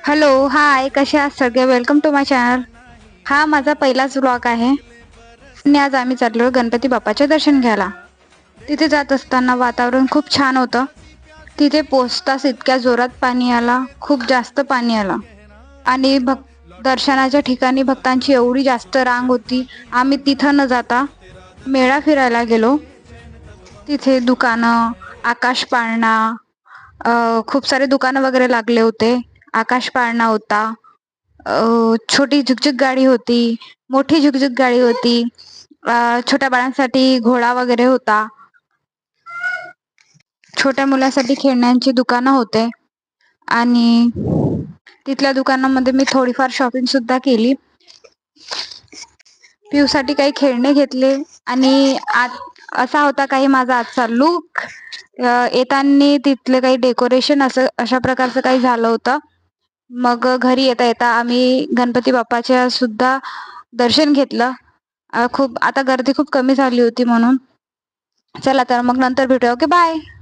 Hello, हाय, कसे आहात सगळे? Welcome to my channel. हा माझा पहिलाच व्लॉग आहे आणि आज आम्ही चाललो गणपती बाप्पाचे दर्शन घ्यायला. तिथे जात असताना वातावरण खूप छान होतं. तिथे पोहोचताच इतक्या जोरात पाणी आला, खूप जास्त पाणी आला आणि दर्शनाच्या ठिकाणी भक्तांची एवढी जास्त रांग होती. आम्ही तिथं न जाता मेळा फिरायला गेलो. तिथे दुकानं, आकाश पाळणा, खूप सारे दुकानं वगैरे लागले होते. आकाश पाळणा होता, छोटी झुकझुक गाडी होती, मोठी झुकझुक गाडी होती, छोट्या बाळांसाठी घोडा वगैरे होता, छोट्या मुलासाठी खेळण्यांची दुकानं होते आणि तिथल्या दुकानामध्ये मी थोडीफार शॉपिंग सुद्धा केली. पिऊसाठी काही खेळणे घेतले आणि असा होता काही माझा आजचा लूक. येताना तिथले काही डेकोरेशन अशा प्रकारचं काही झालं होतं. मग घरी येता येता आम्ही गणपती बाप्पाच्या सुद्धा दर्शन घेतलं. आता गर्दी खूप कमी झाली होती म्हणून. चला तर मग नंतर भेटूया. Okay, bye.